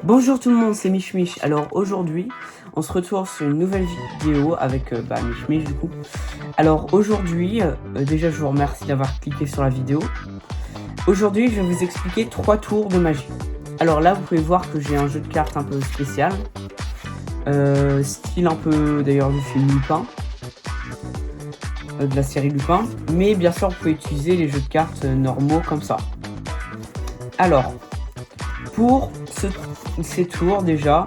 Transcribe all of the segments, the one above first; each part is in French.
Bonjour tout le monde, c'est Mich Mich. Alors aujourd'hui, on se retrouve sur une nouvelle vidéo avec Mich Mich du coup. Alors aujourd'hui, déjà je vous remercie d'avoir cliqué sur la vidéo. Aujourd'hui, je vais vous expliquer 3 tours de magie. Alors là, vous pouvez voir que j'ai un jeu de cartes un peu spécial. Style un peu d'ailleurs du film Lupin. De la série Lupin. Mais bien sûr, vous pouvez utiliser les jeux de cartes normaux comme ça. Alors, pour ces tours déjà,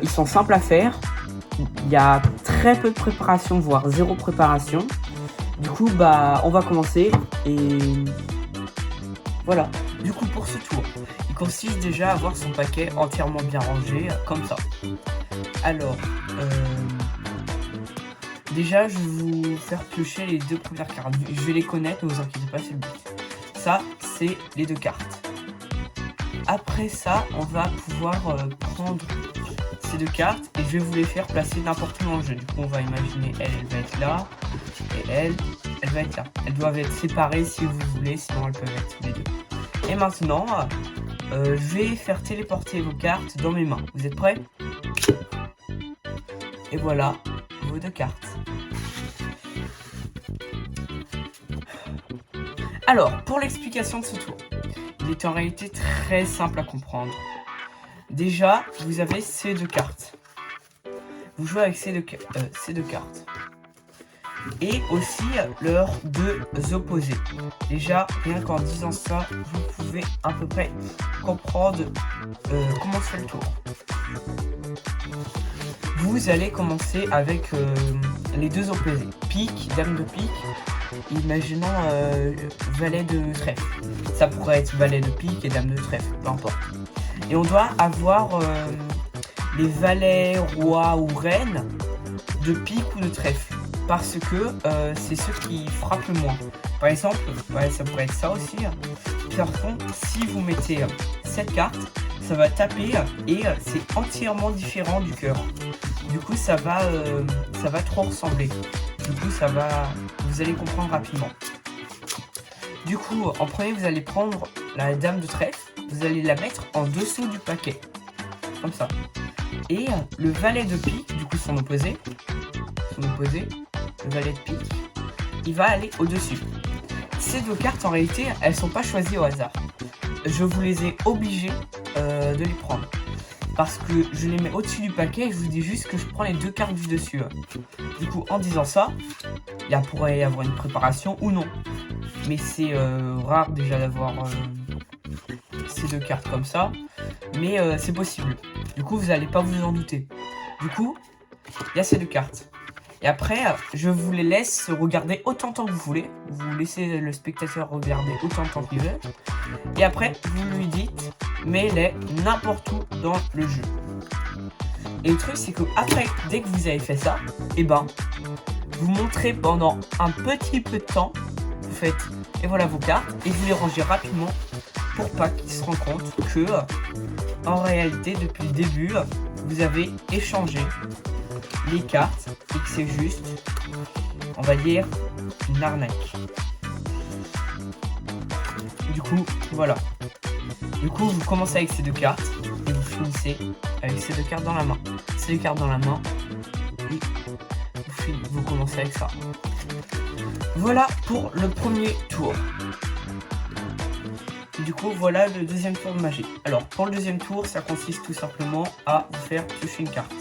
ils sont simples à faire. Il y a très peu de préparation, voire zéro préparation. Du coup, on va commencer et voilà. Du coup, pour ce tour, il consiste déjà à avoir son paquet entièrement bien rangé, comme ça. Alors, déjà, je vais vous faire piocher les 2 premières cartes. Je vais les connaître, ne vous inquiétez pas, c'est le but. Ça, c'est les 2 cartes. Après ça, on va pouvoir prendre ces 2 cartes et je vais vous les faire placer n'importe où dans le jeu. Du coup, on va imaginer elle va être là et elle va être là. Elles doivent être séparées si vous voulez, sinon elles peuvent être les 2. Et maintenant, je vais faire téléporter vos cartes dans mes mains. Vous êtes prêts? Et voilà vos 2 cartes. Alors, pour l'explication de ce tour, il est en réalité très simple à comprendre. Déjà, vous avez ces 2 cartes. Vous jouez avec ces deux cartes. Et aussi leurs 2 opposés. Déjà, rien qu'en disant ça, vous pouvez à peu près comprendre comment se fait le tour. Vous allez commencer avec les 2 opposés. Pique, dame de pique. Imaginons valet de trèfle. Ça pourrait être valet de pique et dame de trèfle, peu importe. Et on doit avoir les valets, rois ou reines de pique ou de trèfle. Parce que c'est ceux qui frappent le moins. Par exemple, ça pourrait être ça aussi. Par contre, si vous mettez cette carte, ça va taper et c'est entièrement différent du cœur. Du coup, ça va trop ressembler. Du coup, vous allez comprendre rapidement. Du coup, en premier, vous allez prendre la dame de trèfle. Vous allez la mettre en dessous du paquet. Comme ça. Et le valet de pique, du coup son opposé, le valet de pique, il va aller au-dessus. Ces 2 cartes, en réalité, elles sont pas choisies au hasard. Je vous les ai obligées de les prendre. Parce que je les mets au-dessus du paquet et je vous dis juste que je prends les 2 cartes du dessus. Du coup, en disant ça, il pourrait y avoir une préparation ou non. Mais c'est rare déjà d'avoir ces 2 cartes comme ça. Mais c'est possible. Du coup, vous n'allez pas vous en douter. Du coup, il y a ces 2 cartes. Et après, je vous les laisse regarder autant de temps que vous voulez. Vous laissez le spectateur regarder autant de temps qu'il veut. Et après, vous lui dites, mets-les n'importe où dans le jeu. Et le truc, c'est que après, dès que vous avez fait ça, vous montrez pendant un petit peu de temps, vous faites, et voilà vos cartes, et vous les rangez rapidement pour pas qu'ils se rendent compte que, en réalité, depuis le début, vous avez échangé les cartes et que c'est juste, on va dire, une arnaque. Du coup, voilà. Du coup, vous commencez avec ces 2 cartes et vous finissez avec ces 2 cartes dans la main. Ces 2 cartes dans la main et vous commencez avec ça. Voilà pour le premier tour. Et du coup, voilà le deuxième tour de magie. Alors, pour le deuxième tour, ça consiste tout simplement à vous faire piocher une carte.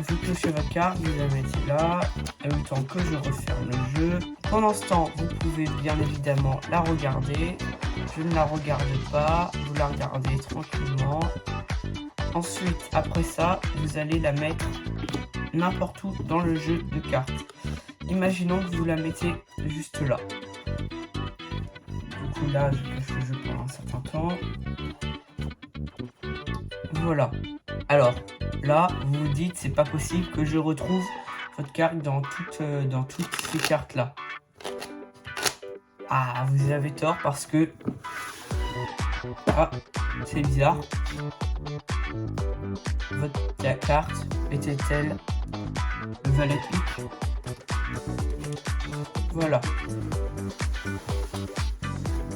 Vous piochez votre carte, vous la mettez là, et le temps que je referme le jeu. Pendant ce temps, vous pouvez bien évidemment la regarder. Je ne la regarde pas, vous la regardez tranquillement. Ensuite, après ça, vous allez la mettre n'importe où dans le jeu de cartes. Imaginons que vous la mettez juste là. Du coup, là, je cache le jeu pendant un certain temps. Voilà. Alors, là, vous vous dites, c'est pas possible que je retrouve votre carte dans toutes ces cartes-là. Ah, vous avez tort parce que... Ah, c'est bizarre. Votre carte était-elle le valet de pique? Voilà.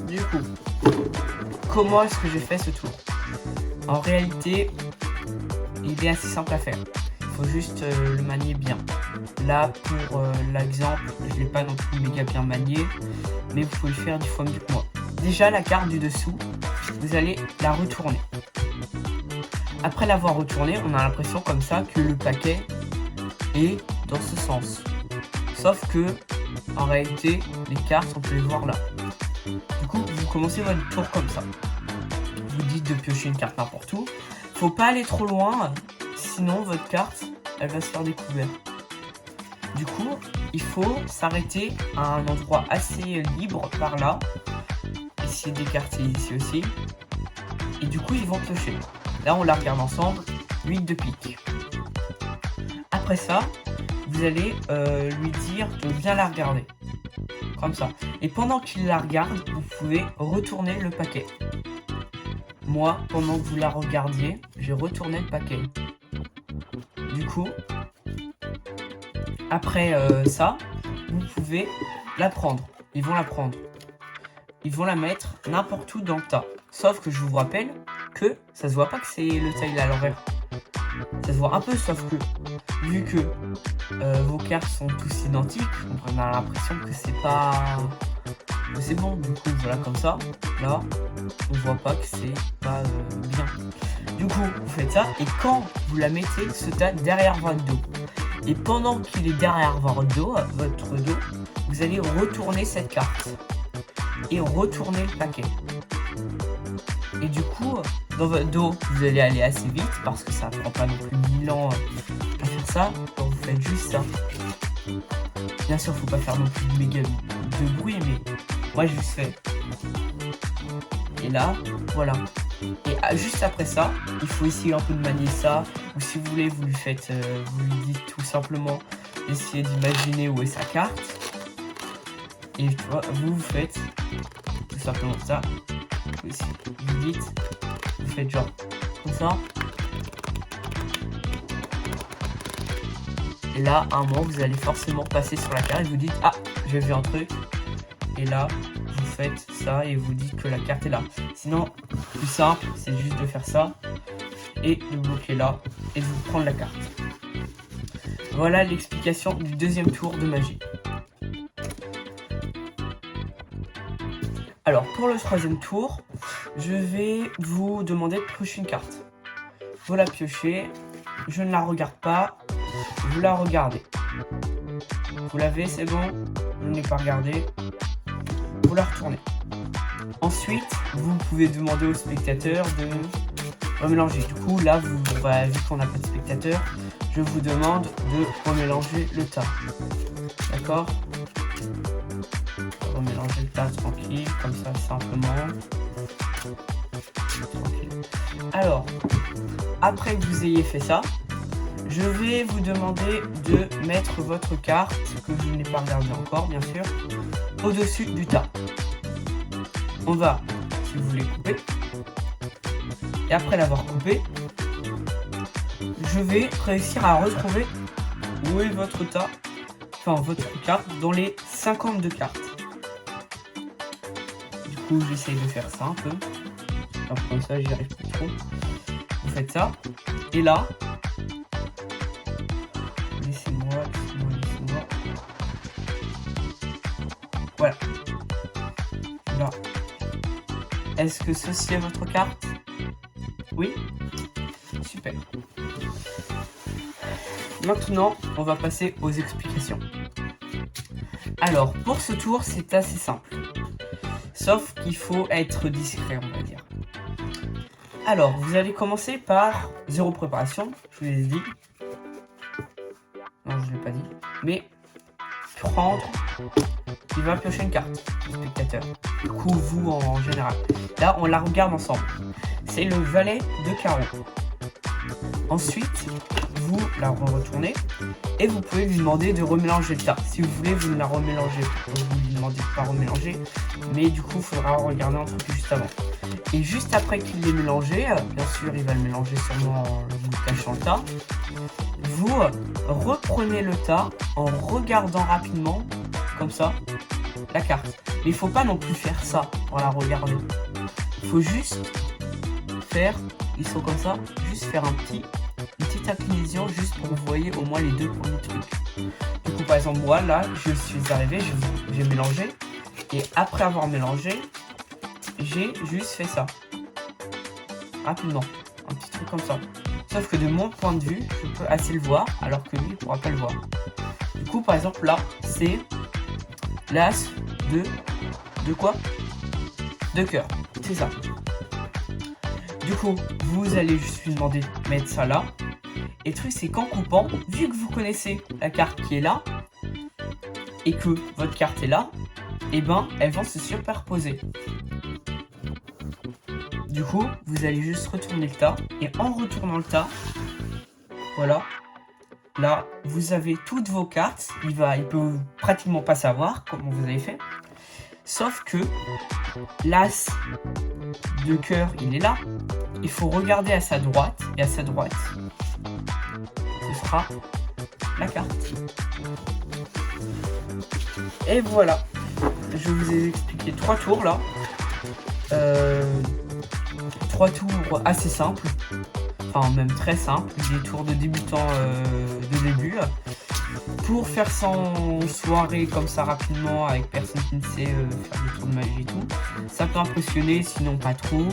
Du coup, comment est-ce que j'ai fait ce tour? En réalité, il est assez simple à faire. Il faut juste le manier bien. Là, pour l'exemple, je ne l'ai pas non plus méga bien manié, mais vous pouvez le faire 10 fois mieux que moi. Déjà, la carte du dessous, vous allez la retourner. Après l'avoir retournée, on a l'impression comme ça que le paquet est dans ce sens. Sauf que, en réalité, les cartes, on peut les voir là. Du coup, vous commencez votre tour comme ça. Vous dites de piocher une carte n'importe où. Faut pas aller trop loin, sinon votre carte, elle va se faire découvert. Du coup, il faut s'arrêter à un endroit assez libre par là. Essayer d'écarter ici aussi. Et du coup, ils vont piocher. Là, on la regarde ensemble. 8 de pique. Après ça, vous allez lui dire de bien la regarder. Comme ça. Et pendant qu'il la regarde, vous pouvez retourner le paquet. Moi, pendant que vous la regardiez, j'ai retourné le paquet. Du coup, après ça, vous pouvez la prendre. Ils vont la prendre. Ils vont la mettre n'importe où dans le tas. Sauf que je vous rappelle que ça se voit pas que c'est le taille à l'envers. Ça se voit un peu, sauf que vu que vos cartes sont tous identiques, on a l'impression que c'est pas... c'est bon. Du coup, voilà, comme ça. Là, on voit pas que c'est pas bien. Du coup, vous faites ça. Et quand vous la mettez, ce tas derrière votre dos. Et pendant qu'il est derrière votre dos, vous allez retourner cette carte. Et retourner le paquet. Et du coup, dans votre dos, vous allez aller assez vite parce que ça prend pas non plus 1000 ans à faire ça. Donc vous faites juste ça. Bien sûr, faut pas faire non plus méga de bruit, mais moi je juste fais. Et là, voilà. Et juste après ça, il faut essayer un peu de manier ça. Ou si vous voulez, vous lui faites, vous lui dites tout simplement, essayez d'imaginer où est sa carte. Et tu vois, vous faites tout simplement ça. Vous dites, vous faites genre comme ça. Et là, à un moment, vous allez forcément passer sur la carte et vous dites, ah, j'ai vu un truc. Et là, vous faites ça et vous dites que la carte est là. Sinon, plus simple, c'est juste de faire ça et de bloquer là et de vous prendre la carte. Voilà l'explication du deuxième tour de magie. Alors, pour le troisième tour, je vais vous demander de piocher une carte. Vous la piochez, je ne la regarde pas, vous la regardez. Vous l'avez, c'est bon, je ne l'ai pas regardé, vous la retournez. Ensuite, vous pouvez demander au spectateur de remélanger. Du coup, là, vu qu'on n'a pas de spectateur, je vous demande de remélanger le tas. D'accord ? Remélanger le tas tranquille, comme ça, simplement. Tranquille. Alors, après que vous ayez fait ça, je vais vous demander de mettre votre carte, que je n'ai pas regardée encore, bien sûr, au-dessus du tas. On va, si vous voulez, couper. Et après l'avoir coupé, je vais réussir à retrouver où est votre tas, enfin votre carte, dans les 52 cartes. Du coup, j'essaye de faire ça un peu. Alors, comme ça, j'y arrive plus trop. Vous faites ça. Et là, laissez-moi. Voilà. Là. Est-ce que ceci est votre carte? Oui? Super. Maintenant, on va passer aux explications. Alors, pour ce tour, c'est assez simple. Sauf qu'il faut être discret, on va dire. Alors, vous allez commencer par 0 préparation, je vous l'ai dit. Non, je ne l'ai pas dit. Mais, prendre, il va piocher une carte, le spectateur. Du coup, vous en général. Là, on la regarde ensemble. C'est le valet de carreau. Ensuite, vous la retournez et vous pouvez lui demander de remélanger le tas. Si vous voulez, vous ne la remélangez pas. Vous lui demandez de pas remélanger, mais du coup, il faudra regarder un truc juste avant. Et juste après qu'il l'ait mélangé, bien sûr, il va le mélanger sûrement en vous cachant le tas. Vous reprenez le tas en regardant rapidement, comme ça, la carte. Mais il faut pas non plus faire ça pour la regarder. faut juste faire, ils sont comme ça, juste faire une petite inclinaison juste pour que vous voyez au moins les deux premiers trucs. Du coup par exemple moi là je suis arrivé, j'ai mélangé et après avoir mélangé j'ai juste fait ça rapidement, un petit truc comme ça. Sauf que de mon point de vue je peux assez le voir alors que lui il pourra pas le voir. Du coup par exemple là c'est l'as de quoi? De cœur, c'est ça. Du coup, vous allez juste lui demander de mettre ça là. Et le truc, c'est qu'en coupant, vu que vous connaissez la carte qui est là, et que votre carte est là, et ben, elles vont se superposer. Du coup, vous allez juste retourner le tas. Et en retournant le tas, voilà. Là, vous avez toutes vos cartes. Il peut pratiquement pas savoir comment vous avez fait. Sauf que l'as de cœur, il est là. Il faut regarder à sa droite. Et à sa droite, ce sera la carte. Et voilà. Je vous ai expliqué 3 tours là. 3 tours assez simples. Enfin, même très simples. Des tours de débutant de début. Pour faire ça en soirée comme ça rapidement avec personne qui ne sait faire des tours de magie et tout. Ça peut impressionner, sinon pas trop.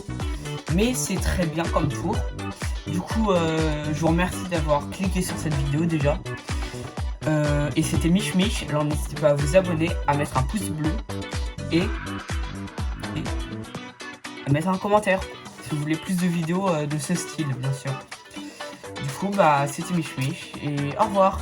Mais c'est très bien comme tour. Du coup, je vous remercie d'avoir cliqué sur cette vidéo déjà. Et c'était Mich Mich. Alors n'hésitez pas à vous abonner, à mettre un pouce bleu et à mettre un commentaire si vous voulez plus de vidéos de ce style, bien sûr. Du coup, bah c'était Mich Mich et au revoir.